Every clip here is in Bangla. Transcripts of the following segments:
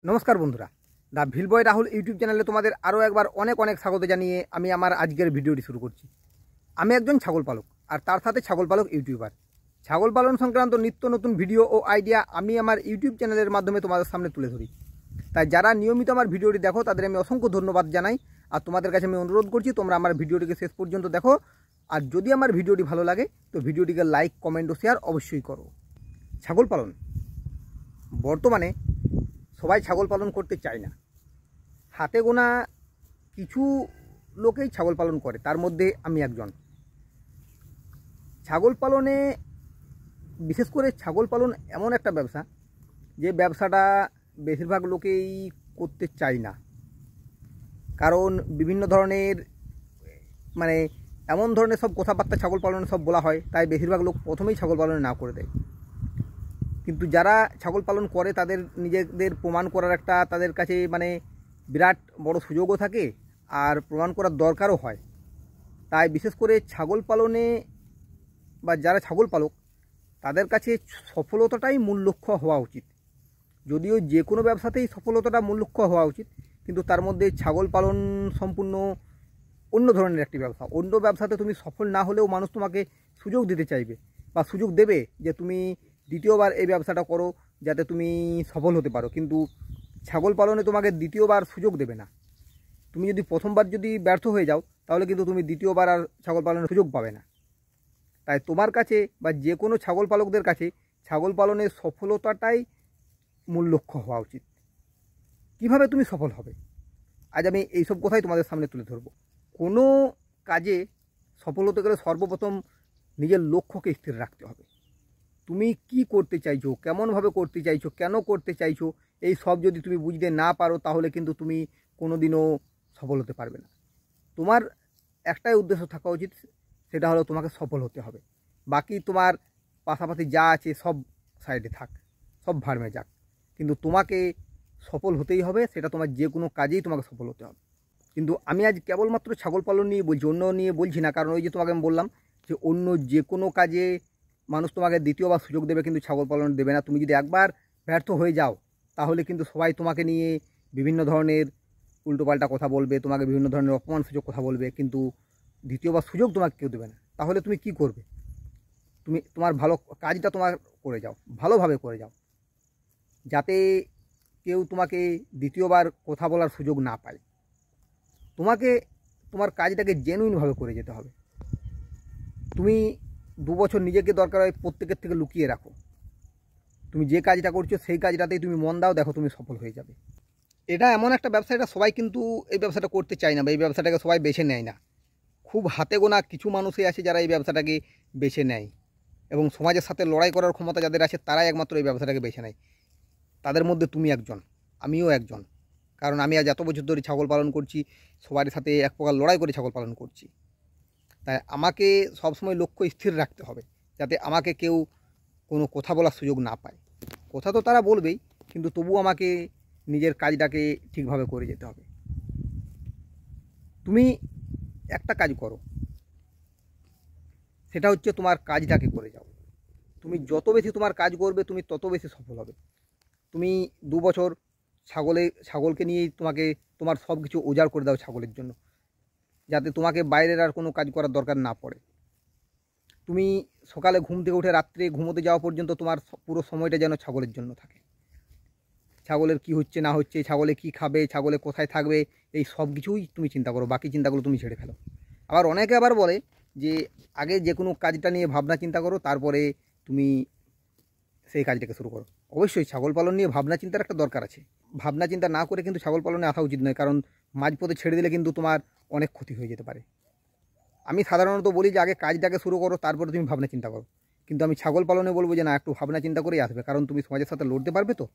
নমস্কার বন্ধুরা, দ্য ভিলবয় রাহুল ইউটিউব চ্যানেলে তোমাদের আরও একবার অনেক অনেক স্বাগত জানিয়ে আমি আমার আজকের ভিডিওটি শুরু করছি। আমি একজন ছাগল পালক আর তার সাথে ছাগল পালক ইউটিউবার। ছাগল পালন সংক্রান্ত নিত্য নতুন ভিডিও ও আইডিয়া আমি আমার ইউটিউব চ্যানেলের মাধ্যমে তোমাদের সামনে তুলে ধরি। তাই যারা নিয়মিত আমার ভিডিওটি দেখো তাদের আমি অসংখ্য ধন্যবাদ জানাই। আর তোমাদের কাছে আমি অনুরোধ করছি তোমরা আমার ভিডিওটিকে শেষ পর্যন্ত দেখো। আর যদি আমার ভিডিওটি ভালো লাগে তো ভিডিওটিকে লাইক, কমেন্ট ও শেয়ার অবশ্যই করো। ছাগল পালন বর্তমানে সবাই ছাগল পালন করতে চায় না। হাতে গোনা কিছু লোকেই ছাগল পালন করে, তার মধ্যে আমি একজন। ছাগল পালনে বিশেষ করে ছাগল পালন এমন একটা ব্যবসা যে ব্যবসাটা বেশিরভাগ লোকেই করতে চায় না। কারণ বিভিন্ন ধরনের এমন ধরনের সব কথাবার্তা ছাগল পালনে সব বলা হয়, তাই বেশিরভাগ লোক প্রথমেই ছাগল পালনে না করে দেয়। কিন্তু যারা ছাগল পালন করে তাদের নিজেদের প্রমাণ করার একটা তাদের কাছে বিরাট বড় সুযোগও থাকে, আর প্রমাণ করার দরকারও হয়। তাই বিশেষ করে ছাগল পালনে বা যারা ছাগল পালক তাদের কাছে সফলতাটাই মূল লক্ষ্য হওয়া উচিত। যদিও যে কোনো ব্যবসাতেই সফলতাটা মূল লক্ষ্য হওয়া উচিত, কিন্তু তার মধ্যে ছাগল পালন সম্পূর্ণ অন্য ধরনের একটি ব্যবসা। অন্য ব্যবসাতে তুমি সফল না হলেও মানুষ তোমাকে সুযোগ দিতে চাইবে বা সুযোগ দেবে যে তুমি দ্বিতীয়বার এই ব্যবসাটা করো যাতে তুমি সফল হতে পারো। কিন্তু ছাগল পালনে তোমাকে দ্বিতীয়বার সুযোগ দেবে না। তুমি যদি প্রথমবার যদি ব্যর্থ হয়ে যাও তাহলে কিন্তু তুমি দ্বিতীয়বার আর ছাগল পালনের সুযোগ পাবে না। তাই তোমার কাছে বা যে কোনো ছাগল পালকদের কাছে ছাগল পালনের সফলতাটাই মূল লক্ষ্য হওয়া উচিত। কিভাবে তুমি সফল হবে আজ আমি এইসব কথাই তোমাদের সামনে তুলে ধরব। কোনো কাজে সফল হতে গেলে সর্বপ্রথম নিজের লক্ষ্যকে স্থির রাখতে হবে। তুমি কি করতে চাইছো, কেমনভাবে করতে চাইছো, কেন করতে চাইছো, এই সব যদি তুমি বুঝতে না পারো তাহলে কিন্তু তুমি কোনোদিনও সফল হতে পারবে না। তোমার একটাই উদ্দেশ্য থাকা উচিত, সেটা হলো তোমাকে সফল হতে হবে। বাকি তোমার পাশাপাশি যা আছে সব সাইডে থাক, সব ভাড়মে যাক, কিন্তু তোমাকে সফল হতেই হবে। সেটা তোমার যে কোনো কাজেই তোমাকে সফল হতে হবে। কিন্তু আমি আজ কেবলমাত্র ছাগল পালন নিয়ে বলছি, অন্য নিয়ে বলছি না। কারণ ওই যে তোমাকে আমি বললাম যে অন্য যে কোনো কাজে মানুষ তোমাকে দ্বিতীয়বার সুযোগ দেবে, কিন্তু ছাগল পালন দেবে না। তুমি যদি একবার ব্যর্থ হয়ে যাও তাহলে কিন্তু সবাই তোমাকে নিয়ে বিভিন্ন ধরনের উল্টোপাল্টা কথা বলবে, তোমাকে বিভিন্ন ধরনের অপমান সুযোগ কথা বলবে, কিন্তু দ্বিতীয়বার সুযোগ তোমাকে কেউ দেবে না। তাহলে তুমি কি করবে? তুমি তোমার ভালো কাজটা তোমার করে যাও, ভালোভাবে করে যাও, যাতে কেউ তোমাকে দ্বিতীয়বার কথা বলার সুযোগ না পায়। তোমাকে তোমার কাজটাকে জেনুইনভাবে করে যেতে হবে। তুমি 2 বছর নিজেকে দরকার হয় প্রত্যেকের থেকে লুকিয়ে রাখো। তুমি যে কাজটা করছো সেই কাজটাতেই তুমি মন দাও, দেখো তুমি সফল হয়ে যাবে। এটা এমন একটা ব্যবসা, এটা সবাই কিন্তু এই ব্যবসাটা করতে চায় না বা এই ব্যবসাটাকে সবাই বেছে নেয় না। খুব হাতে গোনা কিছু মানুষই আছে যারা এই ব্যবসাটাকে বেছে নেয়, এবং সমাজের সাথে লড়াই করার ক্ষমতা যাদের আছে তারাই একমাত্র এই ব্যবসাটাকে বেছে নেয়। তাদের মধ্যে তুমি একজন, আমিও একজন। কারণ আমি আজ এত বছর ধরে ছাগল পালন করছি, সবার সাথে এক প্রকার লড়াই করে ছাগল পালন করছি। তাই আমাকে সবসময় লক্ষ্য স্থির রাখতে হবে, যাতে আমাকে কেউ কোনো কথা বলার সুযোগ না পায়। কথা তো তারা বলবেই, কিন্তু তবু আমাকে নিজের কাজটাকে ঠিকভাবে করে যেতে হবে। তুমি একটা কাজ করো, সেটা হচ্ছে তোমার কাজটাকে করে যাও। তুমি যত বেশি তোমার কাজ করবে তুমি তত বেশি সফল হবে। তুমি 2 বছর ছাগলকে নিয়েই তোমার সব কিছু উজাড় করে দাও ছাগলের জন্য, যাতে তোমাকে বাইরের আর কোনো কাজ করার দরকার না পড়ে। তুমি সকালে ঘুম থেকে উঠে রাত্রে ঘুমোতে যাওয়া পর্যন্ত তোমার পুরো সময়টা যেন ছাগলের জন্য থাকে। ছাগলের কি হচ্ছে না হচ্ছে, ছাগলে কি খাবে, ছাগলে কোথায় থাকবে, এই সব কিছুই তুমি চিন্তা করো। বাকি চিন্তাগুলো তুমি ছেড়ে ফেলো। আবার অনেকে আবার বলে যে আগে যে কোনো কাজটা নিয়ে ভাবনা চিন্তা করো, তারপরে তুমি সেই কাজটাকে শুরু করো। অবশ্যই ছাগল পালন নিয়ে ভাবনা চিন্তার একটা দরকার আছে। ভাবনা চিন্তা না করে কিন্তু ছাগল পালনে আসা উচিত নয়, কারণ মাঝপথে ছেড়ে দিলে কিন্তু তোমার অনেক ক্ষতি হয়ে যেতে পারে। আমি সাধারণত বলি যে আগে কাজটাকে শুরু করো, তারপরে তুমি ভাবনা চিন্তা করো। কিন্তু আমি ছাগল পালনে বলবো যে না, একটু ভাবনা চিন্তা করেই আসবে। কারণ তুমি সমাজের সাথে লড়তে পারবে তো,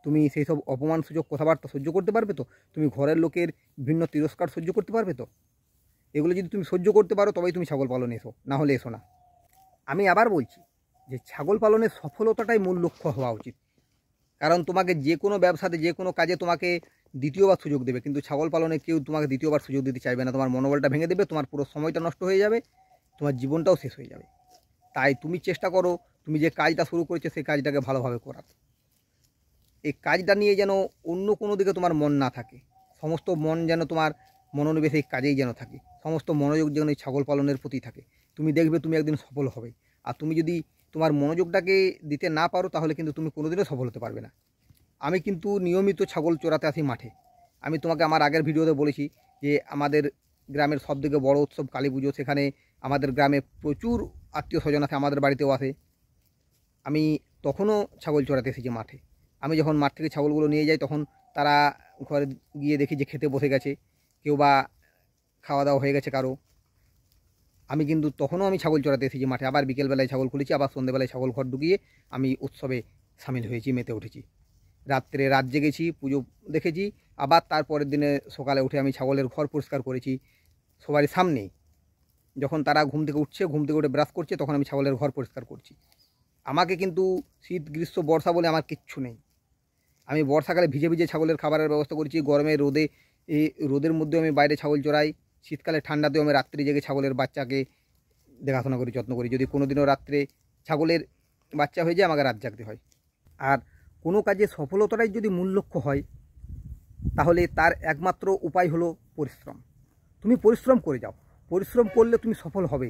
তুমি সেই সব অপমান সুযোগ কথাবার্তা সহ্য করতে পারবে তো, তুমি ঘরের লোকের বিভিন্ন তিরস্কার সহ্য করতে পারবে তো। এগুলো যদি তুমি সহ্য করতে পারো তবেই তুমি ছাগল পালনে এসো, না হলে এসো না। আমি আবার বলছি যে ছাগল পালনের সফলতাটাই মূল লক্ষ্য হওয়া উচিত। কারণ তোমাকে যে কোনো ব্যবসাতে যে কোনো কাজে তোমাকে দ্বিতীয়বার সুযোগ দেবে, কিন্তু ছাগল পালনে কেউ তোমাকে দ্বিতীয়বার সুযোগ দিতে চাইবে না। তোমার মনোবলটা ভেঙে দেবে, তোমার পুরো সময়টা নষ্ট হয়ে যাবে, তোমার জীবনটাও শেষ হয়ে যাবে। তাই তুমি চেষ্টা করো তুমি যে কাজটা শুরু করেছো সেই কাজটাকে ভালোভাবে করার। এই কাজটা নিয়ে যেন অন্য কোনো দিকে তোমার মন না থাকে, সমস্ত মন যেন তোমার মনোনিবেশ এই কাজেই যেন থাকে, সমস্ত মনোযোগ যেন এই ছাগল পালনের প্রতি থাকে। তুমি দেখবে তুমি একদিন সফল হবে। আর তুমি যদি তোমার মনোযোগটাকে দিতে না পারো তাহলে কিন্তু তুমি কোনোদিনও সফল হতে পারবে না। আমি কিন্তু নিয়মিত ছাগল চড়াতে আসি মাঠে। আমি তোমাকে আমার আগের ভিডিওতে বলেছি যে আমাদের গ্রামের সবথেকে বড় উৎসব কালী পুজো, সেখানে আমাদের গ্রামে প্রচুর আত্মীয় স্বজন আছে, আমাদের বাড়িতেও আসে। আমি তখনও ছাগল চড়াতে এসেছি মাঠে। আমি যখন মাঠ থেকে ছাগলগুলো নিয়ে যাই তখন তারা ঘরে গিয়ে দেখি যে খেতে বসে গেছে, কেউ বা খাওয়া দাওয়া হয়ে গেছে কারো। আমি কিন্তু তখনও আমি ছাগল চড়াতে এসেছি মাঠে। আবার বিকেলবেলায় ছাগল খুলেছি, আবার সন্ধ্যেবেলায় ছাগল ঘর ঢুকিয়ে আমি উৎসবে সামিল হয়েছি, মেতে উঠেছি। রাত্রে রাত জেগেছি, পুজো দেখেছি। আবার তারপরের দিনে সকালে উঠে আমি ছাগলের ঘর পরিষ্কার করেছি সবারই সামনেই। যখন তারা ঘুম থেকে উঠছে, ঘুম থেকে উঠে ব্রাশ করছে, তখন আমি ছাগলের ঘর পরিষ্কার করছি। আমাকে কিন্তু শীত গ্রীষ্ম বর্ষা বলে আমার কিচ্ছু নেই। আমি বর্ষাকালে ভিজে ভিজে ছাগলের খাবারের ব্যবস্থা করেছি, গরমে রোদে এই রোদের মধ্যে আমি বাইরে ছাগল চড়াই, শীতকালে ঠান্ডাতেও আমি রাত্রি জেগে ছাগলের বাচ্চাকে দেখাশোনা করি, যত্ন করি। যদি কোনো দিনও রাত্রে ছাগলের বাচ্চা হয়ে যায় আমাকে রাত জাগতে হয়। আর কোনো কাজে সফলতাটাই যদি মূল লক্ষ্য হয় তাহলে তার একমাত্র উপায় হলো পরিশ্রম। তুমি পরিশ্রম করে যাও, পরিশ্রম করলে তুমি সফল হবে।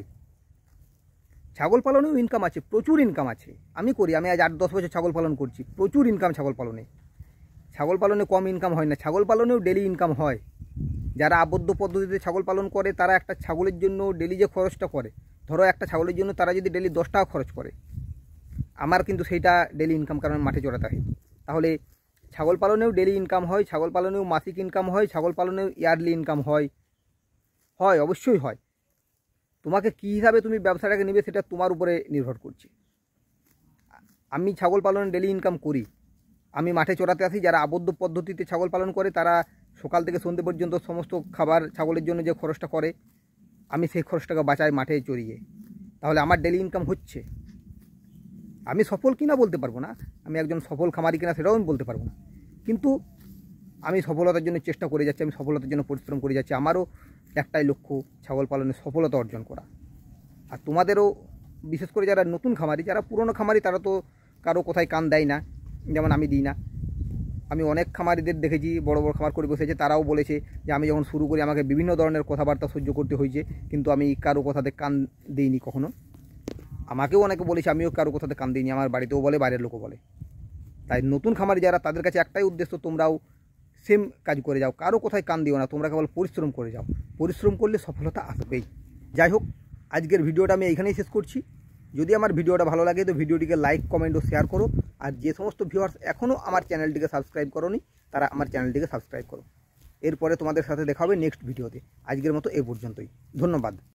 ছাগল পালনেও ইনকাম আছে, প্রচুর ইনকাম আছে। আমি করি, আমি আজ 8-10 বছর ছাগল পালন করছি, প্রচুর ইনকাম ছাগল পালনে। ছাগল পালনে কম ইনকাম হয় না, ছাগল পালনেও ডেলি ইনকাম হয়। যারা আবদ্ধ পদ্ধতিতে ছাগল পালন করে তারা একটা ছাগলের জন্য ডেলি যে খরচটা করে, ধরো একটা ছাগলের জন্য তারা যদি ডেলি 10 টাকা খরচ করে, আমার কিন্তু সেইটা ডেলি ইনকাম, কারণ মাঠে চড়াতে হয়। তাহলে ছাগল পালনেও ডেলি ইনকাম হয়, ছাগল পালনেও মাসিক ইনকাম হয়, ছাগল পালনেও ইয়ারলি ইনকাম হয়, অবশ্যই হয়। তোমাকে কী হিসাবে তুমি ব্যবসাটাকে নেবে সেটা তোমার উপরে নির্ভর করছে। আমি ছাগল পালনে ডেলি ইনকাম করি। আমি মাঠে চড়াতে আসি, যারা আবদ্ধ পদ্ধতিতে ছাগল পালন করে তারা সকাল থেকে সন্ধ্যে পর্যন্ত সমস্ত খাবার ছাগলের জন্য যে খরচটা করে, আমি সেই খরচটাকে বাঁচাই মাঠে চড়িয়ে। তাহলে আমার ডেলি ইনকাম হচ্ছে। আমি সফল কিনা বলতে পারবো না, আমি একজন সফল খামারি কিনা সেটাও আমি বলতে পারবো না, কিন্তু আমি সফলতার জন্য চেষ্টা করে যাচ্ছি, আমি সফলতার জন্য পরিশ্রম করে যাচ্ছি। আমারও একটাই লক্ষ্য, ছাগল পালনে সফলতা অর্জন করা। আর তোমাদেরও, বিশেষ করে যারা নতুন খামারি, যারা পুরনো খামারি তারা তো কারো কোথায় কান দেয় না, যেমন আমি দিই না। আমি অনেক খামারিদের দেখেছি বড় বড় খামার করে বসেছে, তারাও বলেছে যে আমি যখন শুরু করি আমাকে বিভিন্ন ধরনের কথাবার্তা সহ্য করতে হয়েছে, কিন্তু আমি কারো কথাতে কান দিইনি কখনো। আমাকেও অনেকে বলেছে, আমিও কারো কথাতে কান দিইনি, আমার বাড়িতেও বলে, বাইরের লোকও বলে। তাই নতুন খামারি যারা, তাদের কাছে একটাই উদ্দেশ্য, তোমরাও সেম কাজ করে যাও, কারো কোথায় কান দিও না, তোমরা কেবল পরিশ্রম করে যাও। পরিশ্রম করলে সফলতা আসবেই। যাই হোক, আজকের ভিডিওটা আমি এখানেই শেষ করছি। যদি আমার ভিডিওটা ভালো লাগে তো ভিডিওটিকে লাইক, কমেন্ট ও শেয়ার করো। আর যে সমস্ত ভিউয়ার্স এখনও আমার চ্যানেলটিকে সাবস্ক্রাইব করোনি তারা আমার চ্যানেলটিকে সাবস্ক্রাইব করো। এরপরে তোমাদের সাথে দেখা হবে নেক্সট ভিডিওতে। আজকের মতো এই পর্যন্তই, ধন্যবাদ।